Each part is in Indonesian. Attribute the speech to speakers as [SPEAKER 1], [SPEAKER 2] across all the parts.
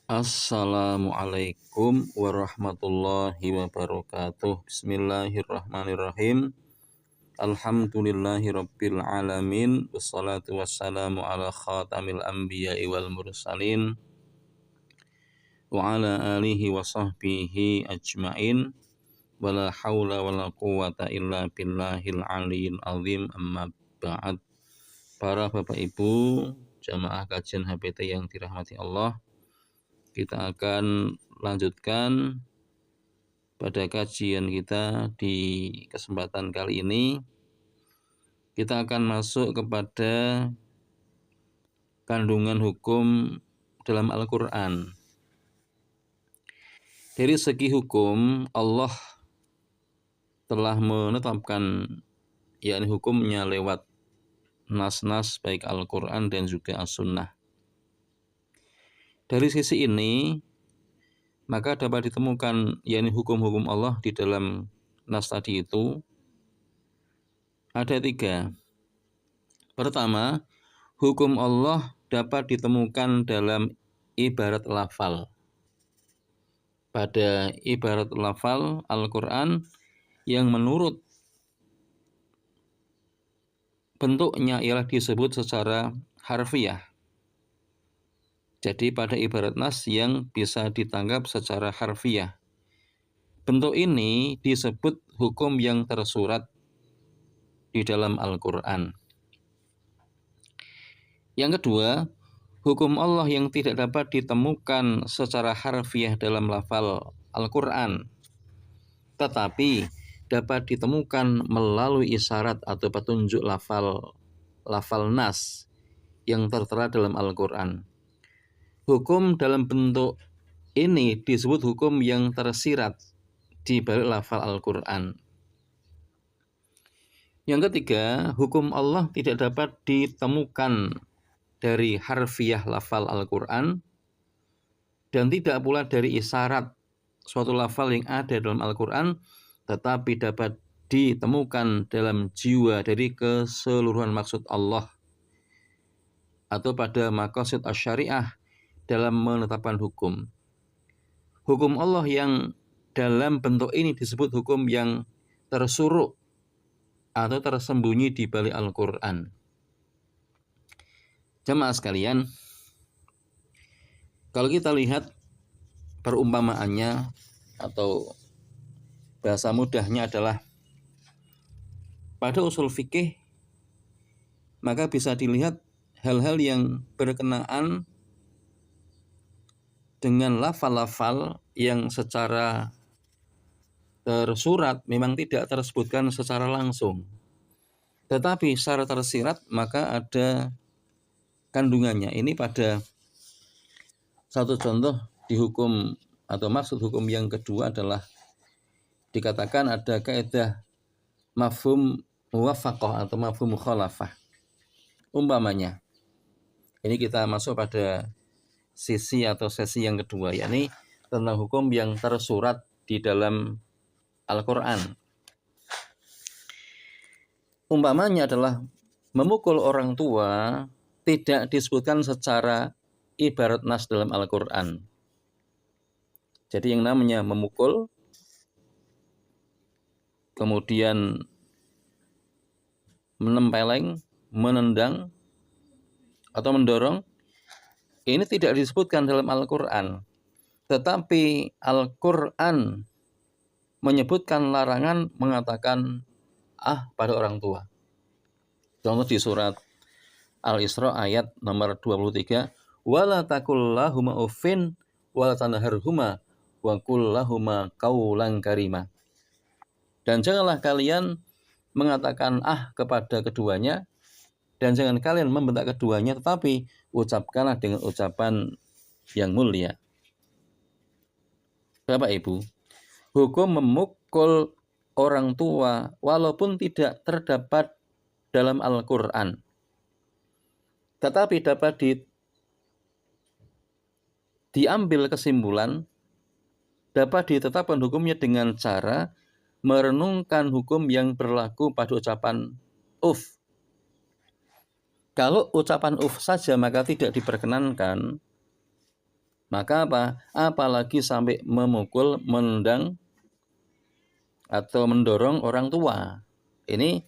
[SPEAKER 1] Assalamualaikum warahmatullahi wabarakatuh. Bismillahirrahmanirrahim. Alhamdulillahirabbil alamin. Wassalatu wassalamu ala khatamil anbiya'i wal mursalin wa ala alihi wa sahbihi ajmain. Wala haula wala quwata illa billahil aliyil azim. Amma ba'd. Para Bapak Ibu jamaah kajian HPT yang dirahmati Allah, kita akan lanjutkan pada kajian kita di kesempatan kali ini. Kita akan masuk kepada kandungan hukum dalam Al-Quran. Dari segi hukum, Allah telah menetapkan yakni hukumnya lewat nas-nas baik Al-Quran dan juga As-Sunnah. Dari sisi ini maka dapat ditemukan yakni hukum-hukum Allah di dalam nas tadi itu ada 3. Pertama, hukum Allah dapat ditemukan dalam ibarat lafal. Pada ibarat lafal Al-Quran yang menurut bentuknya ialah disebut secara harfiah. Jadi pada ibarat nas yang bisa ditangkap secara harfiah. Bentuk ini disebut hukum yang tersurat di dalam Al-Quran. Yang kedua, hukum Allah yang tidak dapat ditemukan secara harfiah dalam lafal Al-Quran, tetapi dapat ditemukan melalui isyarat atau petunjuk lafal nas yang tertera dalam Al-Quran. Hukum dalam bentuk ini disebut hukum yang tersirat di balik lafal Al-Quran. Yang ketiga, hukum Allah tidak dapat ditemukan dari harfiah lafal Al-Quran dan tidak pula dari isyarat suatu lafal yang ada dalam Al-Quran, tetapi dapat ditemukan dalam jiwa dari keseluruhan maksud Allah atau pada maqasid asy-syariah dalam menetapkan hukum. Hukum Allah yang dalam bentuk ini disebut hukum yang tersuruh atau tersembunyi di balik Al-Quran. Jamaah sekalian, kalau kita lihat perumpamaannya atau bahasa mudahnya adalah pada usul fikih, maka bisa dilihat hal-hal yang berkenaan dengan lafal-lafal yang secara tersurat memang tidak tersebutkan secara langsung, tetapi secara tersirat maka ada kandungannya. Ini pada satu contoh di hukum atau maksud hukum yang kedua adalah dikatakan ada kaidah mafhum muwafaqah atau mafhum mukhalafah. Umpamanya, ini kita masuk pada sisi atau sesi yang kedua, yakni tentang hukum yang tersurat di dalam Al-Quran. Umpamanya adalah memukul orang tua tidak disebutkan secara ibarat nas dalam Al-Quran. Jadi yang namanya memukul, kemudian menempeleng, menendang, atau mendorong, ini tidak disebutkan dalam Al-Quran. Tetapi Al-Quran menyebutkan larangan mengatakan pada orang tua. Contoh di surat Al-Isra ayat nomor 23, wala taqullahuma uffin wala tanharhuma wa qullahuma qaulan karima. Dan janganlah kalian mengatakan kepada keduanya, dan jangan kalian membentak keduanya, tetapi ucapkanlah dengan ucapan yang mulia. Bapak Ibu, hukum memukul orang tua walaupun tidak terdapat dalam Al-Quran, tetapi dapat diambil kesimpulan, dapat ditetapkan hukumnya dengan cara merenungkan hukum yang berlaku pada ucapan uf. Kalau ucapan uf saja maka tidak diperkenankan, Maka apa? Apalagi sampai memukul, menendang atau mendorong orang tua. Ini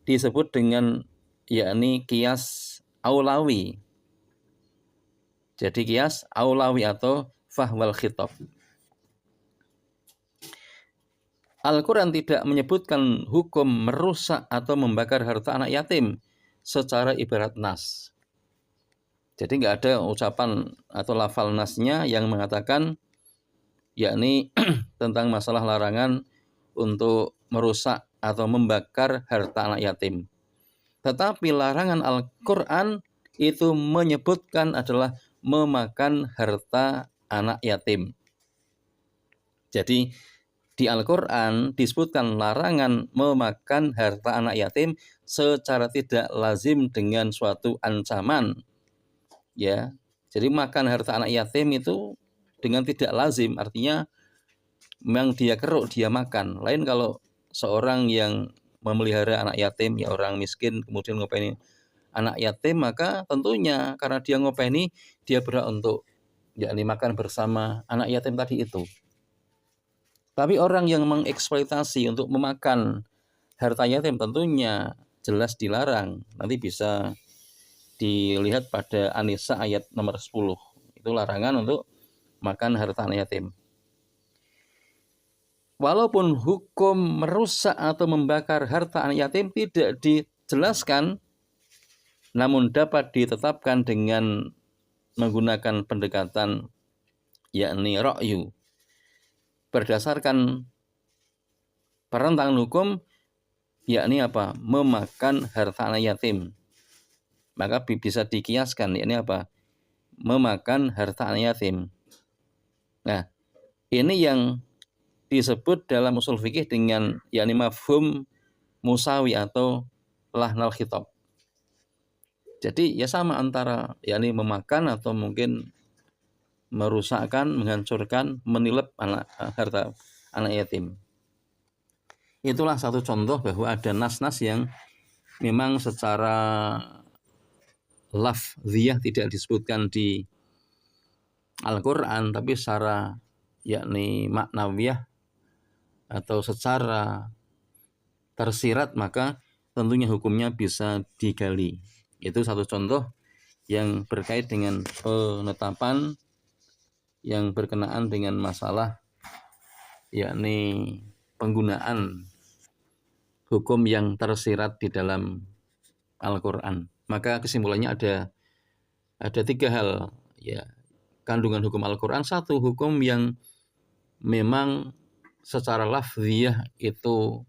[SPEAKER 1] disebut dengan yakni kias aulawi. Jadi kias aulawi atau fahwal khitab. Al-Quran tidak menyebutkan hukum merusak atau membakar harta anak yatim secara ibarat nas. Jadi nggak ada ucapan atau lafal nasnya yang mengatakan yakni tentang masalah larangan untuk merusak atau membakar harta anak yatim. Tetapi larangan Al-Quran itu menyebutkan adalah memakan harta anak yatim. Jadi di Al-Quran disebutkan larangan memakan harta anak yatim secara tidak lazim dengan suatu ancaman. Ya, jadi makan harta anak yatim itu dengan tidak lazim, artinya memang dia keruk, dia makan. Lain kalau seorang yang memelihara anak yatim, ya orang miskin, kemudian ngopeni anak yatim, maka tentunya karena dia ngopeni, dia berhak untuk yakni makan bersama anak yatim tadi itu. Tapi orang yang mengeksploitasi untuk memakan harta yatim tentunya jelas dilarang. Nanti bisa dilihat pada An-Nisa ayat nomor 10. Itu larangan untuk makan harta anak yatim. Walaupun hukum merusak atau membakar harta anak yatim tidak dijelaskan, namun dapat ditetapkan dengan menggunakan pendekatan yakni ra'yu. Berdasarkan perentangan hukum yakni apa? Memakan harta anak yatim. Maka bisa dikiaskan yakni apa? Memakan harta anak yatim. Nah, ini yang disebut dalam usul fikih dengan yakni mafhum musawi atau lahnal khitab. Jadi ya sama antara yakni memakan atau mungkin merusakkan, menghancurkan, menilep harta anak yatim. Itulah satu contoh bahwa ada nas-nas yang memang secara lafziyah tidak disebutkan di Al-Quran, tapi secara yakni maknawiyah atau secara tersirat maka tentunya hukumnya bisa digali. Itu satu contoh yang berkait dengan penetapan yang berkenaan dengan masalah yakni penggunaan hukum yang tersirat di dalam Al-Quran. Maka kesimpulannya ada tiga hal ya kandungan hukum Al-Quran. Satu, hukum yang memang secara lafziyah itu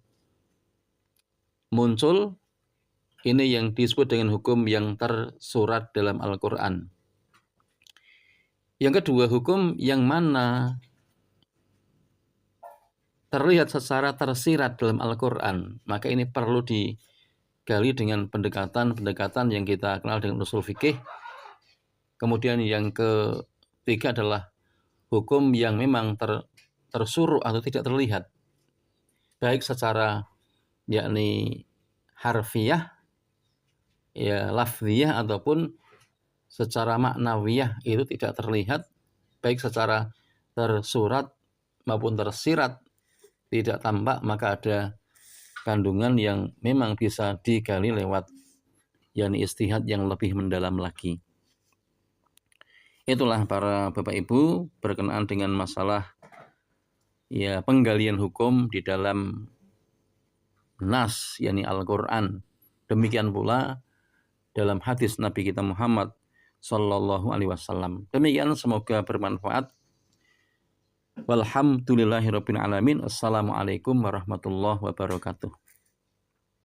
[SPEAKER 1] muncul, ini yang disebut dengan hukum yang tersurat dalam Al-Quran. Yang kedua, hukum yang mana terlihat secara tersirat dalam Al-Quran, maka ini perlu digali dengan pendekatan-pendekatan yang kita kenal dengan usul fikih. Kemudian yang ketiga adalah hukum yang memang tersuruh atau tidak terlihat, baik secara yakni harfiah, ya lafziyah ataupun secara maknawiyah itu tidak terlihat, baik secara tersurat maupun tersirat tidak tampak, maka ada kandungan yang memang bisa digali lewat yakni istihad yang lebih mendalam lagi. Itulah para Bapak Ibu berkenaan dengan masalah ya penggalian hukum di dalam nas yakni Al-Quran. Demikian pula dalam hadis Nabi kita Muhammad Sallallahu Alaihi Wasallam. Demikian, semoga bermanfaat. Walhamdulillahirabbil alamin. Assalamualaikum warahmatullahi wabarakatuh.